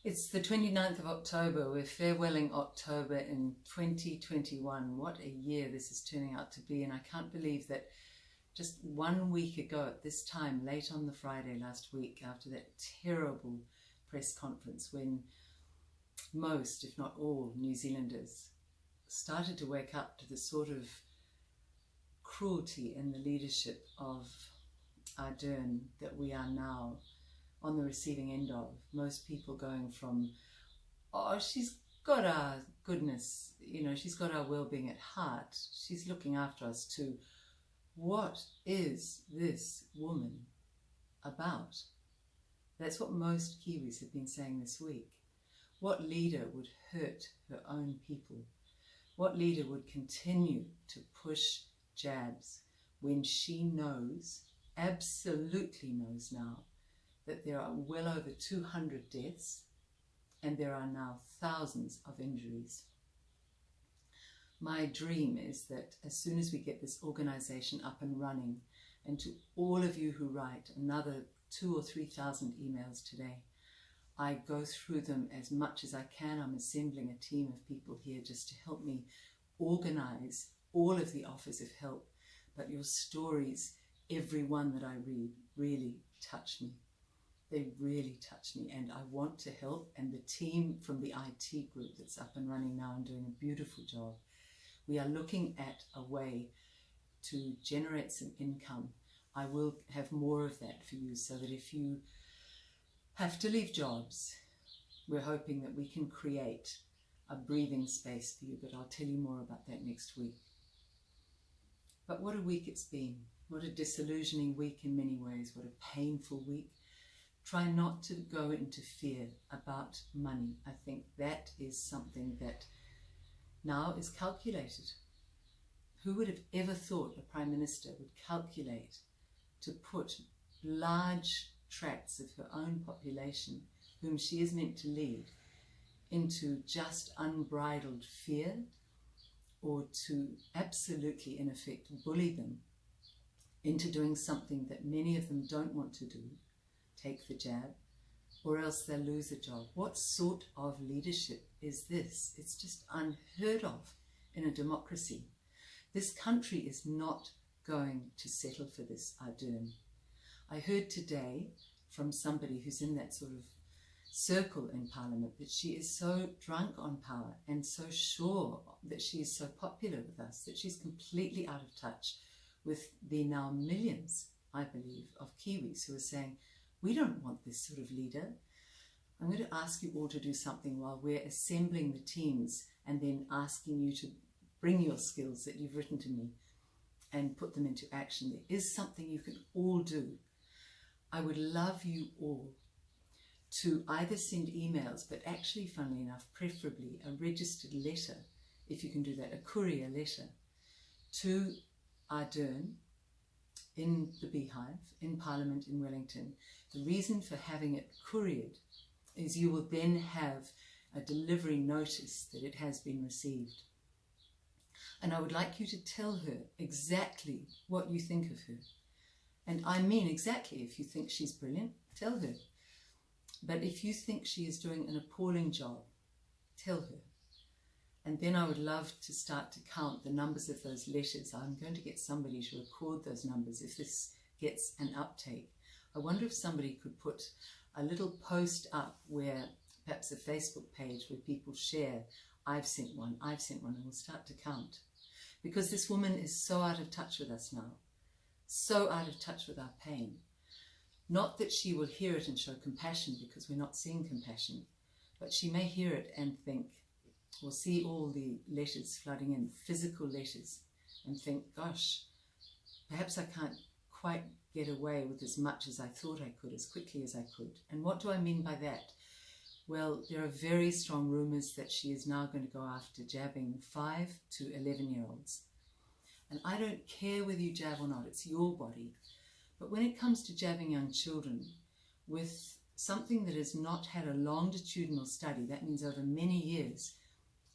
It's the 29th of October. We're farewelling October in 2021. What a year this is turning out to be. And I can't believe that just 1 week ago at this time, late on the Friday last week, after that terrible press conference when most, if not all, New Zealanders started to wake up to the sort of cruelty in the leadership of Ardern that we are now on the receiving end of. Most people going from, oh, she's got our goodness, she's got our well-being at heart, she's looking after us, to what is this woman about? That's what most Kiwis have been saying this week. What leader would hurt her own people? What leader would continue to push jabs when she knows, absolutely knows now, that there are well over 200 deaths and there are now thousands of injuries? My dream is that as soon as we get this organization up and running, and to all of you who write another 2,000 or 3,000 emails today, I go through them as much as I can. I'm assembling a team of people here just to help me organize all of the offers of help. But your stories, every one that I read, really touch me. They really touch me, and I want to help. And the team from the IT group that's up and running now and doing a beautiful job, we are looking at a way to generate some income. I will have more of that for you, so that if you have to leave jobs, we're hoping that we can create a breathing space for you, but I'll tell you more about that next week. But what a week it's been. What a disillusioning week in many ways. What a painful week. Try not to go into fear about money. I think that is something that now is calculated. Who would have ever thought a Prime Minister would calculate to put large tracts of her own population, whom she is meant to lead, into just unbridled fear, or to absolutely, in effect, bully them into doing something that many of them don't want to do, take the jab, or else they'll lose a job. What sort of leadership is this? It's just unheard of in a democracy. This country is not going to settle for this, Ardern. I heard today from somebody who's in that sort of circle in Parliament that she is so drunk on power and so sure that she is so popular with us that she's completely out of touch with the now millions, I believe, of Kiwis who are saying, we don't want this sort of leader. I'm going to ask you all to do something while we're assembling the teams and then asking you to bring your skills that you've written to me and put them into action. There is something you can all do. I would love you all to either send emails, but actually, funnily enough, preferably a registered letter, if you can do that, a courier letter, to Ardern in the Beehive, in Parliament in Wellington. The reason for having it couriered is you will then have a delivery notice that it has been received. And I would like you to tell her exactly what you think of her. And I mean exactly. If you think she's brilliant, tell her. But if you think she is doing an appalling job, tell her. And then I would love to start to count the numbers of those letters. I'm going to get somebody to record those numbers if this gets an uptake. I wonder if somebody could put a little post up where, perhaps a Facebook page where people share, I've sent one, and we'll start to count. Because this woman is so out of touch with us now, so out of touch with our pain. Not that she will hear it and show compassion, because we're not seeing compassion, but she may hear it and think, or see all the letters flooding in, physical letters, and think, gosh, perhaps I can't quite get away with as much as I thought I could, as quickly as I could. And what do I mean by that? Well, there are very strong rumours that she is now going to go after jabbing 5 to 11-year-olds. And I don't care whether you jab or not, it's your body. But when it comes to jabbing young children with something that has not had a longitudinal study, that means over many years,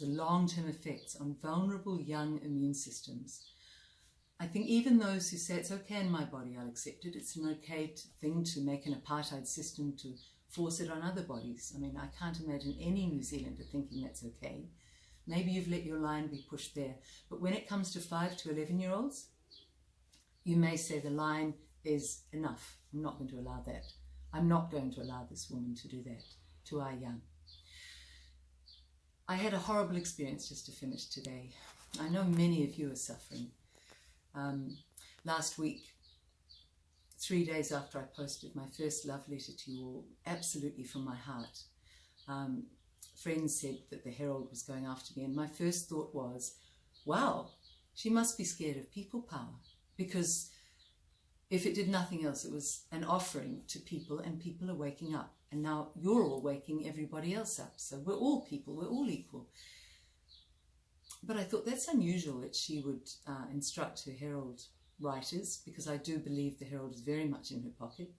the long-term effects on vulnerable young immune systems, I think even those who say it's okay in my body, I'll accept it, it's an okay thing to make an apartheid system to force it on other bodies. I mean, I can't imagine any New Zealander thinking that's okay. Maybe you've let your line be pushed there. But when it comes to 5 to 11-year-olds, you may say the line is enough. I'm not going to allow that. I'm not going to allow this woman to do that to our young. I had a horrible experience, just to finish today. I know many of you are suffering. Last week, 3 days after I posted my first love letter to you all, absolutely from my heart, friends said that the Herald was going after me, and my first thought was, wow, she must be scared of people power, because if it did nothing else, it was an offering to people, and people are waking up. And now you're all waking everybody else up. So we're all people, we're all equal. But I thought that's unusual that she would instruct her Herald writers, because I do believe the Herald is very much in her pocket,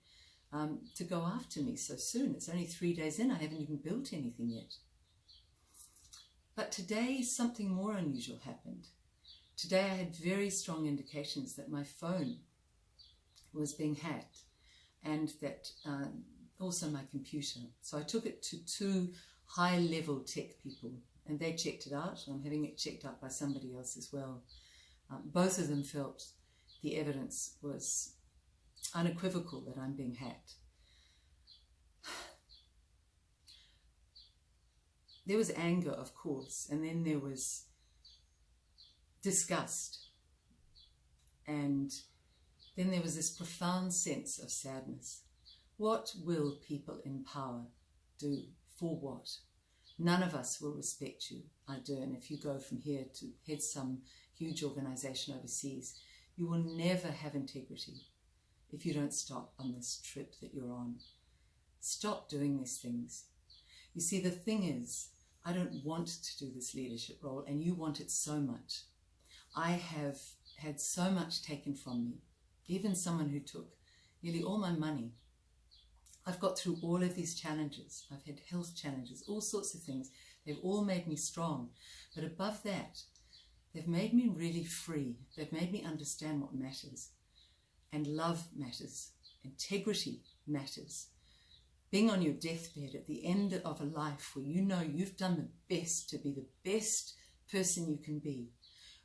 to go after me so soon. It's only 3 days in, I haven't even built anything yet. But today something more unusual happened. Today I had very strong indications that my phone was being hacked, and that also my computer. So I took it to 2 high-level tech people, and they checked it out. I'm having it checked out by somebody else as well. Both of them felt the evidence was unequivocal that I'm being hacked. There was anger, of course, and then there was disgust, and then there was this profound sense of sadness. What will people in power do? For what? None of us will respect you, Ardern, if you go from here to head some huge organization overseas. You will never have integrity if you don't stop on this trip that you're on. Stop doing these things. You see, the thing is, I don't want to do this leadership role, and you want it so much. I have had so much taken from me, even someone who took nearly all my money. I've got through all of these challenges. I've had health challenges, all sorts of things. They've all made me strong. But above that, they've made me really free. They've made me understand what matters. And love matters. Integrity matters. Being on your deathbed at the end of a life where you know you've done the best to be the best person you can be,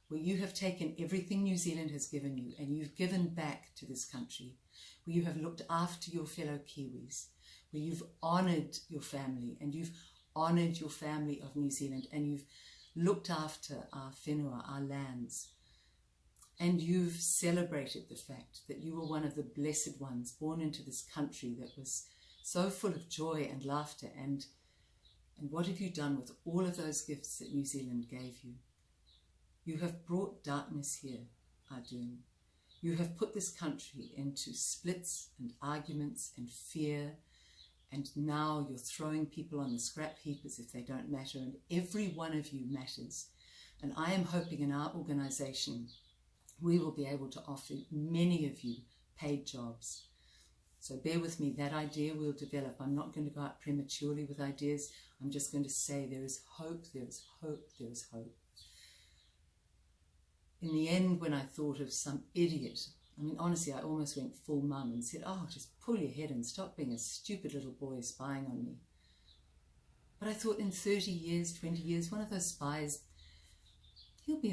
where you have taken everything New Zealand has given you and you've given back to this country, where you have looked after your fellow Kiwis, where you've honoured your family and you've honoured your family of New Zealand, and you've looked after our whenua, our lands, and you've celebrated the fact that you were one of the blessed ones born into this country that was so full of joy and laughter. And what have you done with all of those gifts that New Zealand gave you? You have brought darkness here, Ardern. You have put this country into splits and arguments and fear, and now you're throwing people on the scrap heap as if they don't matter, and every one of you matters. And I am hoping in our organisation we will be able to offer many of you paid jobs. So bear with me, that idea will develop. I'm not going to go out prematurely with ideas. I'm just going to say there is hope, there is hope, there is hope. In the end, when I thought of some idiot, I mean, honestly, I almost went full mum and said, oh, just pull your head and stop being a stupid little boy spying on me. But I thought in 30 years, 20 years, one of those spies, he'll be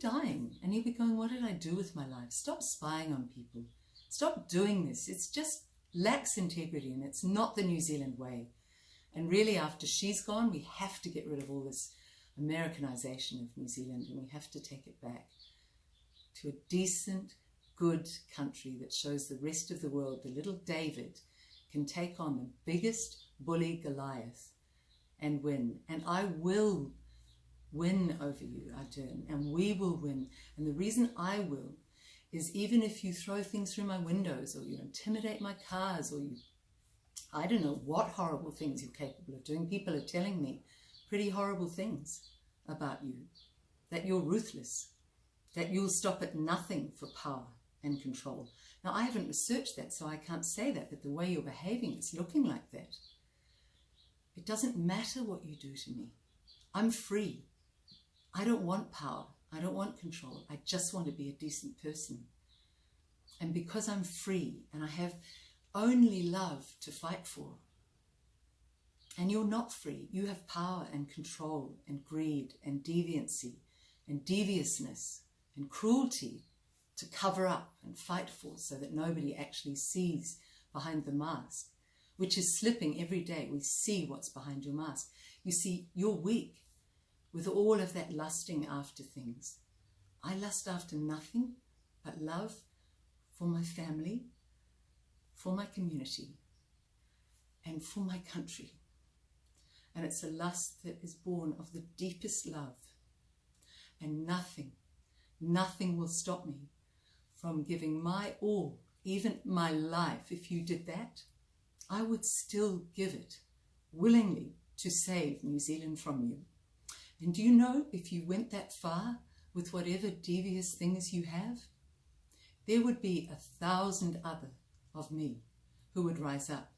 dying, and he'll be going, what did I do with my life? Stop spying on people. Stop doing this. It's just lacks integrity, and it's not the New Zealand way. And really, after she's gone, we have to get rid of all this Americanization of New Zealand, and we have to take it back to a decent, good country that shows the rest of the world the little David can take on the biggest bully Goliath and win. And I will win over you, Ardern, and we will win. And the reason I will is even if you throw things through my windows, or you intimidate my cars, or you, I don't know what horrible things you're capable of doing. People are telling me pretty horrible things about you, that you're ruthless, that you'll stop at nothing for power and control. Now, I haven't researched that, so I can't say that, but the way you're behaving, it's looking like that. It doesn't matter what you do to me. I'm free. I don't want power. I don't want control. I just want to be a decent person. And because I'm free and I have only love to fight for. And you're not free. You have power and control and greed and deviancy and deviousness and cruelty to cover up and fight for, so that nobody actually sees behind the mask, which is slipping every day. We see what's behind your mask. You see, you're weak with all of that lusting after things. I lust after nothing but love for my family, for my community, and for my country. And it's a lust that is born of the deepest love. And nothing will stop me from giving my all, even my life. If you did that, I would still give it willingly to save New Zealand from you. And do you know, if you went that far with whatever devious things you have, there would be 1,000 other of me who would rise up.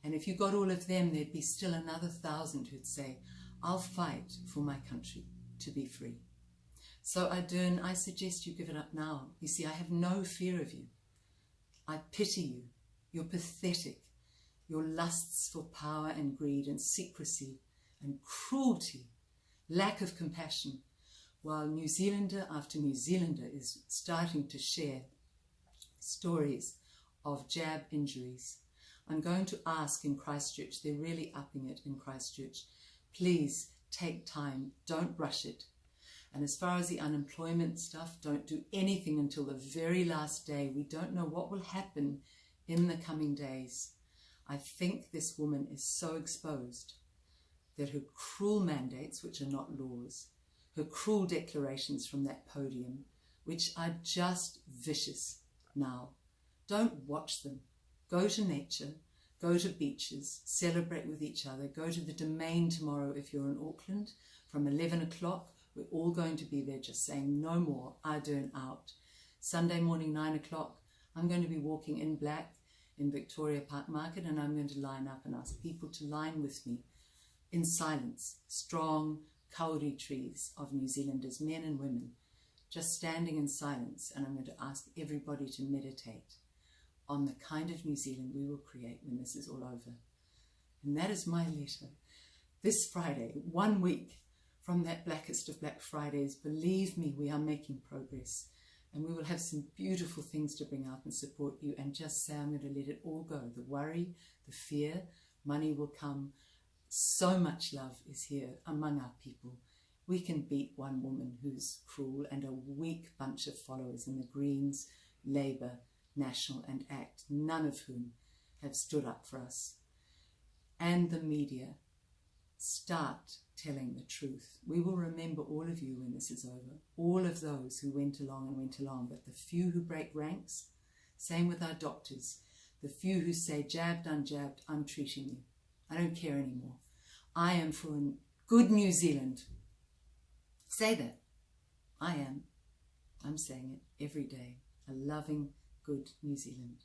And if you got all of them, there'd be still another 1,000 who'd say, I'll fight for my country to be free. So Ardern, I suggest you give it up now. You see, I have no fear of you. I pity you. You're pathetic. Your lusts for power and greed and secrecy and cruelty, lack of compassion, while New Zealander after New Zealander is starting to share stories of jab injuries. I'm going to ask in Christchurch, they're really upping it in Christchurch, please take time, don't rush it. And as far as the unemployment stuff, don't do anything until the very last day. We don't know what will happen in the coming days. I think this woman is so exposed that her cruel mandates, which are not laws, her cruel declarations from that podium, which are just vicious now. Don't watch them. Go to nature, go to beaches, celebrate with each other, go to the Domain tomorrow if you're in Auckland from 11 o'clock. We're all going to be there just saying no more, Ardern out. Sunday morning, 9 o'clock, I'm going to be walking in black in Victoria Park Market, and I'm going to line up and ask people to line with me in silence, strong kauri trees of New Zealanders, men and women, just standing in silence, and I'm going to ask everybody to meditate on the kind of New Zealand we will create when this is all over. And that is my letter. This Friday, 1 week from that blackest of Black Fridays, believe me, we are making progress. And we will have some beautiful things to bring out and support you, and just say, I'm going to let it all go. The worry, the fear, money will come. So much love is here among our people. We can beat one woman who's cruel and a weak bunch of followers in the Greens, Labour, National and ACT, none of whom have stood up for us. And the media, start telling the truth. We will remember all of you when this is over, all of those who went along, but the few who break ranks, same with our doctors, the few who say, jabbed, unjabbed, I'm treating you. I don't care anymore. I am for a good New Zealand. Say that. I am. I'm saying it every day. A loving, good New Zealand.